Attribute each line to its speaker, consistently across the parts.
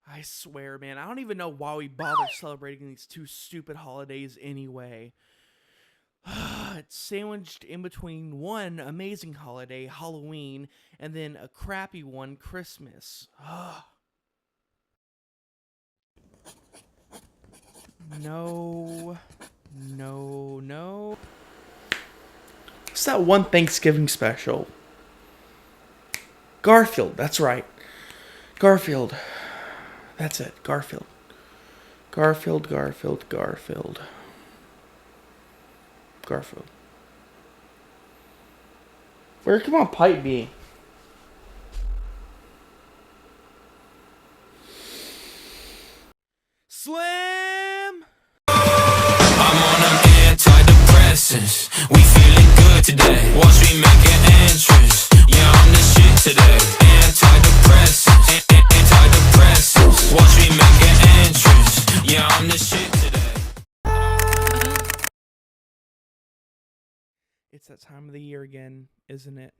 Speaker 1: I swear, man, I don't even know why we bother celebrating these two stupid holidays anyway. It's sandwiched in between one amazing holiday, Halloween, and then a crappy one, Christmas. No. No, no. What's that one Thanksgiving special? Garfield, that's right. Garfield. That's it, Garfield. Garfield, Garfield, Garfield. Garfield. Where can my pipe be? Slam!
Speaker 2: I'm on them antidepressants. We feeling good today. Watch me make an entrance. Yeah, I'm the shit today. Antidepressants. Antidepressants. Watch me make an entrance. Yeah, I'm the shit today.
Speaker 1: It's that time of the year again, isn't it?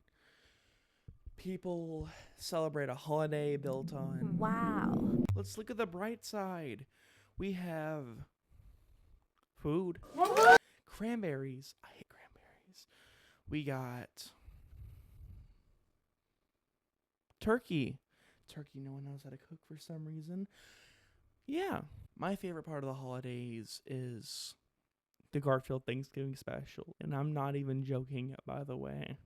Speaker 1: People celebrate a holiday built on...
Speaker 3: Wow.
Speaker 1: Let's look at the bright side. We have food. Cranberries. I hate cranberries. We got turkey. Turkey no one knows how to cook for some reason. Yeah. My favorite part of the holidays is the Garfield Thanksgiving special. And I'm not even joking, by the way.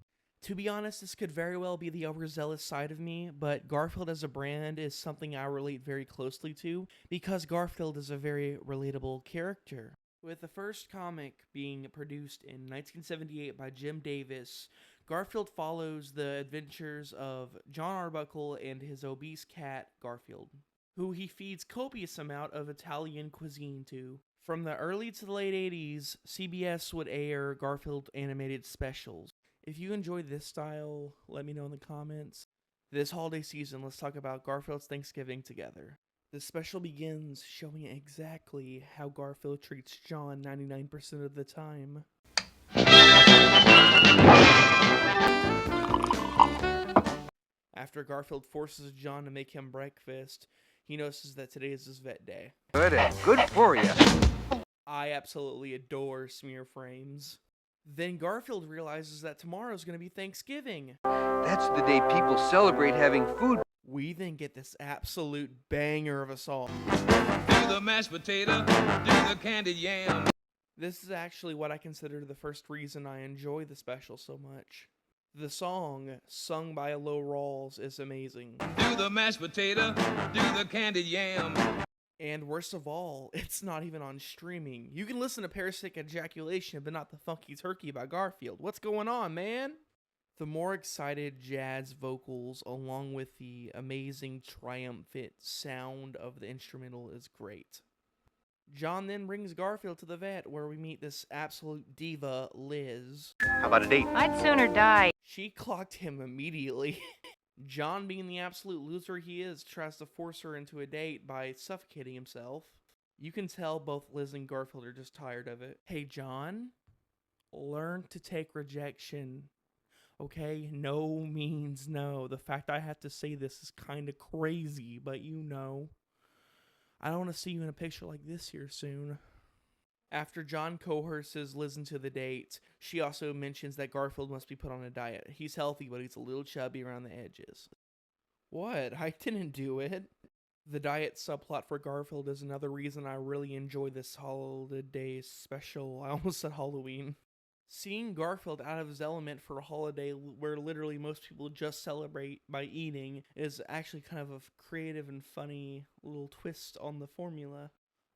Speaker 1: To be honest, this could very well be the overzealous side of me, but Garfield as a brand is something I relate very closely to, because Garfield is a very relatable character. With the first comic being produced in 1978 by Jim Davis, Garfield follows the adventures of John Arbuckle and his obese cat, Garfield, who he feeds copious amount of Italian cuisine to. From the early to the late 80s, CBS would air Garfield animated specials. If you enjoy this style, let me know in the comments. This holiday season, let's talk about Garfield's Thanksgiving together. The special begins showing exactly how Garfield treats John 99% of the time. After Garfield forces John to make him breakfast, he notices that today is his vet day.
Speaker 4: Good and good for you.
Speaker 1: I absolutely adore smear frames. Then Garfield realizes that tomorrow's going to be Thanksgiving.
Speaker 4: That's the day people celebrate having food.
Speaker 1: We then get this absolute banger of a song.
Speaker 5: Do the mashed potato, do the candied yam.
Speaker 1: This is actually what I consider the first reason I enjoy the special so much. The song, sung by Low Rawls, is amazing.
Speaker 5: Do the mashed potato, do the candied yam.
Speaker 1: And worst of all, it's not even on streaming. You can listen to Parasitic Ejaculation, but not the Funky Turkey by Garfield. What's going on, man? The more excited jazz vocals, along with the amazing triumphant sound of the instrumental, is great. John then brings Garfield to the vet, where we meet this absolute diva, Liz.
Speaker 4: How about a date?
Speaker 3: I'd sooner die.
Speaker 1: She clocked him immediately. John, being the absolute loser he is, tries to force her into a date by suffocating himself. You can tell both Liz and Garfield are just tired of it. Hey, John, learn to take rejection. Okay? No means no. The fact I have to say this is kind of crazy, but you know. I don't want to see you in a picture like this here soon. After John coerces Liz into the date, she also mentions that Garfield must be put on a diet. He's healthy, but he's a little chubby around the edges. What? I didn't do it. The diet subplot for Garfield is another reason I really enjoy this holiday special. I almost said Halloween. Seeing Garfield out of his element for a holiday where literally most people just celebrate by eating is actually kind of a creative and funny little twist on the formula.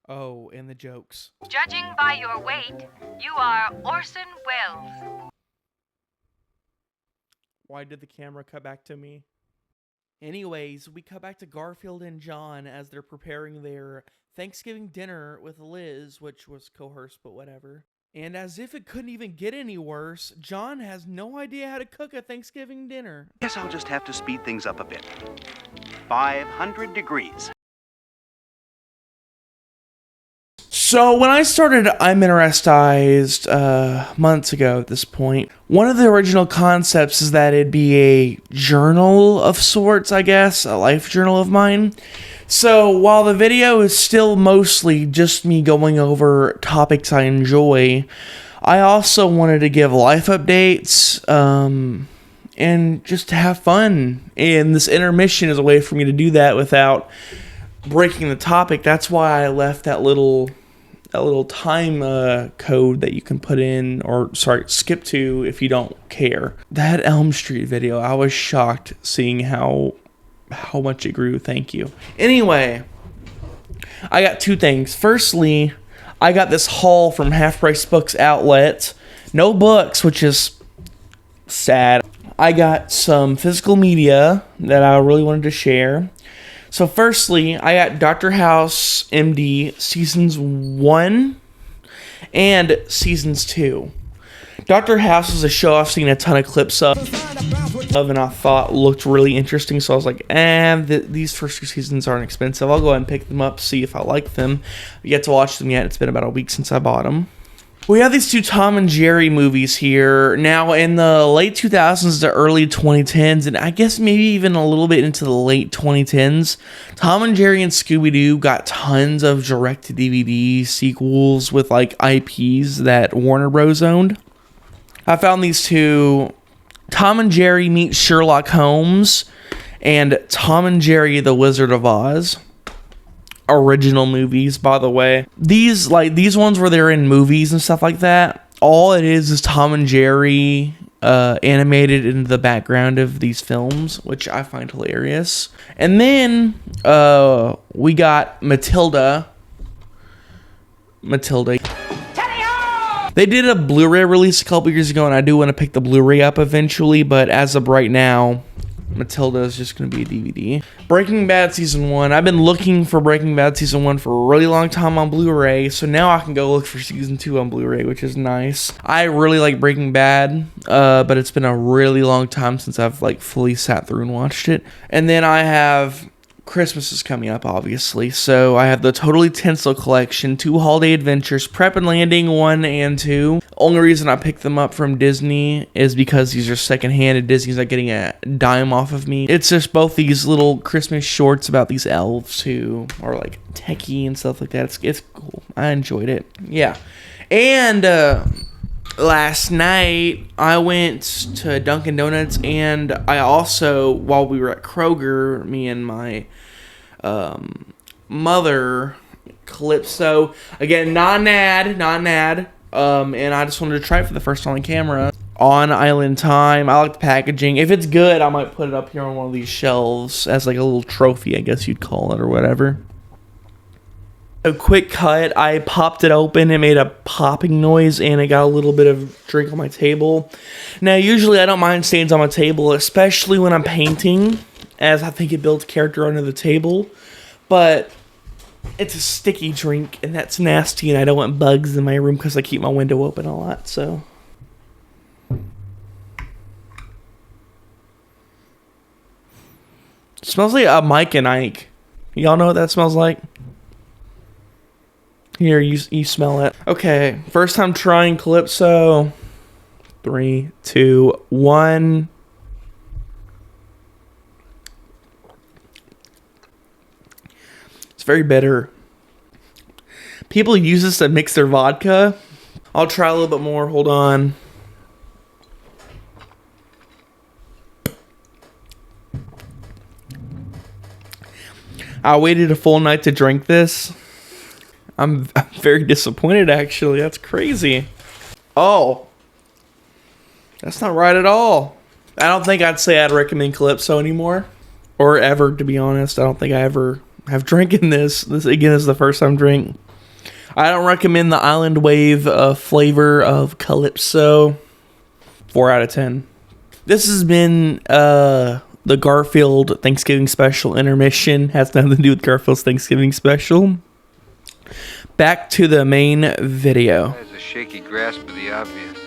Speaker 1: Oh, and the jokes.
Speaker 3: Judging by your weight, you are Orson Welles.
Speaker 1: Why did the camera cut back to me? Anyways, we cut back to Garfield and John as they're preparing their Thanksgiving dinner with Liz, which was coerced, but whatever. And as if it couldn't even get any worse, John has no idea how to cook a Thanksgiving dinner.
Speaker 6: Guess I'll just have to speed things up a bit. 500 degrees.
Speaker 1: So when I started I'm Interested months ago at this point, one of the original concepts is that it'd be a journal of sorts, I guess, a life journal of mine. So while the video is still mostly just me going over topics I enjoy, I also wanted to give life updates, and just to have fun. And this intermission is a way for me to do that without breaking the topic. That's why I left that little time code that you can put in, or skip to if you don't care. That Elm Street video, I was shocked seeing how much it grew. Thank you. Anyway, I got two things. Firstly, I got this haul from Half Price Books Outlet. No books, which is sad. I got some physical media that I really wanted to share. So firstly, I got Dr. House MD Seasons 1 and Seasons 2. Dr. House is a show I've seen a ton of clips of and I thought looked really interesting, so I was like, these first two seasons aren't expensive. I'll go ahead and pick them up, see if I like them. I yet to watch them yet. It's been about a week since I bought them. We have these two Tom and Jerry movies here. Now, in the late 2000s to early 2010s, and I guess maybe even a little bit into the late 2010s, Tom and Jerry and Scooby-Doo got tons of direct-to-DVD sequels with, like, IPs that Warner Bros. Owned. I found these two, Tom and Jerry Meet Sherlock Holmes and Tom and Jerry The Wizard of Oz. Original movies, by the way. These ones where they're in movies and stuff like that, all it is Tom and Jerry animated in the background of these films, which I find hilarious. And then we got Matilda. They did a Blu-ray release a couple years ago, and I do want to pick the Blu-ray up eventually, but as of right now, Matilda is just going to be a DVD. Breaking Bad Season 1. I've been looking for Breaking Bad Season 1 for a really long time on Blu-ray, so now I can go look for Season 2 on Blu-ray, which is nice. I really like Breaking Bad, but it's been a really long time since I've like fully sat through and watched it. And then I have... Christmas is coming up, obviously, so I have the Totally Tinsel Collection, 2 Holiday Adventures, Prep and Landing 1 and 2. Only reason I picked them up from Disney is because these are secondhand and Disney's not getting a dime off of me. It's just both these little Christmas shorts about these elves who are like techie and stuff like that. It's cool. I enjoyed it. Yeah. And last night, I went to Dunkin' Donuts, and I also, while we were at Kroger, me and my mother, Calypso, again, not an ad, and I just wanted to try it for the first time on camera. On Island Time. I like the packaging. If it's good, I might put it up here on one of these shelves as like a little trophy, I guess you'd call it, or whatever. A quick cut, I popped it open, it made a popping noise, and it got a little bit of drink on my table. Now, usually I don't mind stains on my table, especially when I'm painting, as I think it builds character under the table, but it's a sticky drink, and that's nasty, and I don't want bugs in my room because I keep my window open a lot, so... It smells like a Mike and Ike. Y'all know what that smells like? Here, you smell it. Okay, first time trying Calypso. 3, 2, 1. It's very bitter. People use this to mix their vodka. I'll try a little bit more. Hold on. I waited a full night to drink this. I'm very disappointed, actually. That's crazy. Oh. That's not right at all. I don't think I'd say I'd recommend Calypso anymore. Or ever, to be honest. I don't think I ever have drinking this. This, again, is the first time drink. I don't recommend the Island Wave flavor of Calypso. 4 out of 10. This has been the Garfield Thanksgiving Special intermission. Has nothing to do with Garfield's Thanksgiving Special. Back to the main video.
Speaker 4: Has a shaky grasp of the obvious.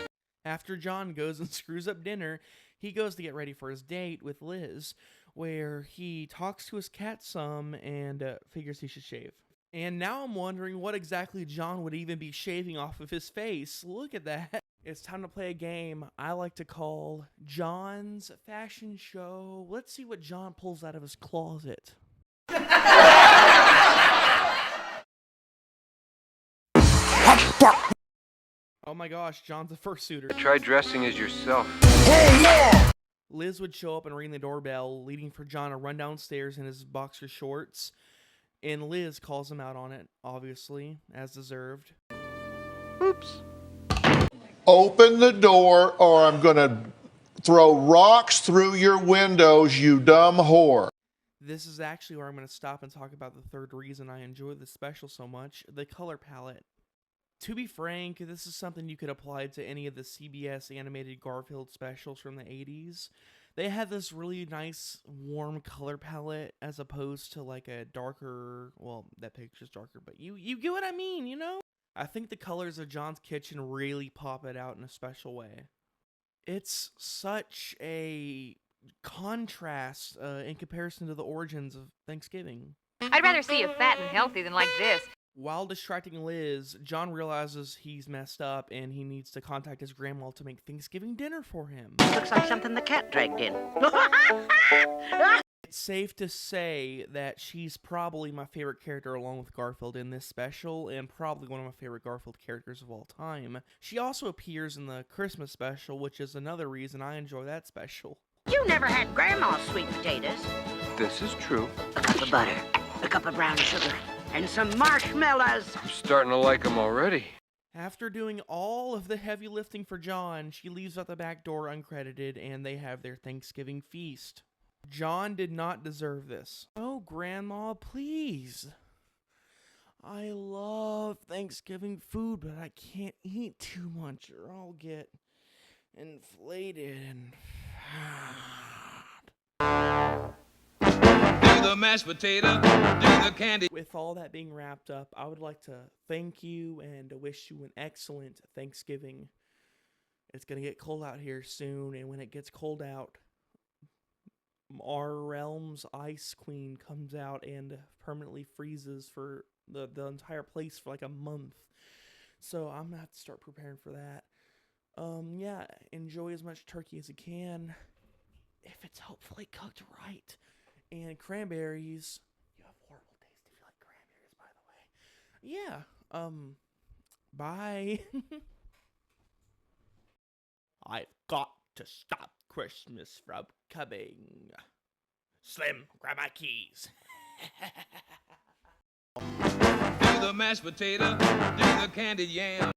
Speaker 1: After John goes and screws up dinner, he goes to get ready for his date with Liz, where he talks to his cat some and figures he should shave. And now I'm wondering what exactly John would even be shaving off of his face. Look at that. It's time to play a game I like to call John's Fashion Show. Let's see what John pulls out of his closet. Oh my gosh, John's a fursuiter.
Speaker 4: Try dressing as yourself.
Speaker 1: Liz would show up and ring the doorbell, leading for John to run downstairs in his boxer shorts. And Liz calls him out on it, obviously, as deserved.
Speaker 4: Oops.
Speaker 7: Open the door or I'm gonna throw rocks through your windows, you dumb whore.
Speaker 1: This is actually where I'm going to stop and talk about the third reason I enjoy this special so much, the color palette. To be frank, this is something you could apply to any of the CBS animated Garfield specials from the 80s. They had this really nice, warm color palette as opposed to like a darker, well, that picture's darker, but you get what I mean, you know? I think the colors of John's kitchen really pop it out in a special way. It's such a contrast in comparison to the origins of Thanksgiving.
Speaker 3: I'd rather see you fat and healthy than like this.
Speaker 1: While distracting Liz, John realizes he's messed up and he needs to contact his grandma to make Thanksgiving dinner for him.
Speaker 8: Looks like something the cat dragged in.
Speaker 1: It's safe to say that she's probably my favorite character along with Garfield in this special, and probably one of my favorite Garfield characters of all time. She also appears in the Christmas special, which is another reason I enjoy that special.
Speaker 8: You never had Grandma's sweet potatoes.
Speaker 4: This is true.
Speaker 8: A cup of butter, a cup of brown sugar, and some marshmallows.
Speaker 4: I'm starting to like them already.
Speaker 1: After doing all of the heavy lifting for John, she leaves out the back door uncredited, and they have their Thanksgiving feast. John did not deserve this. Oh, Grandma, please. I love Thanksgiving food, but I can't eat too much or I'll get inflated and fat.
Speaker 5: Do the mashed potato, do the candy.
Speaker 1: With all that being wrapped up, I would like to thank you and to wish you an excellent Thanksgiving. It's going to get cold out here soon, and when it gets cold out, our realm's ice queen comes out and permanently freezes for the entire place for like a month. So I'm gonna have to start preparing for that. Yeah, enjoy as much turkey as you can, if it's hopefully cooked right. And cranberries, you have horrible taste if you like cranberries, by the way. Yeah, bye. I've got to stop Christmas from coming. Slim, grab my keys.
Speaker 5: Do the mashed potato, do the candied yam.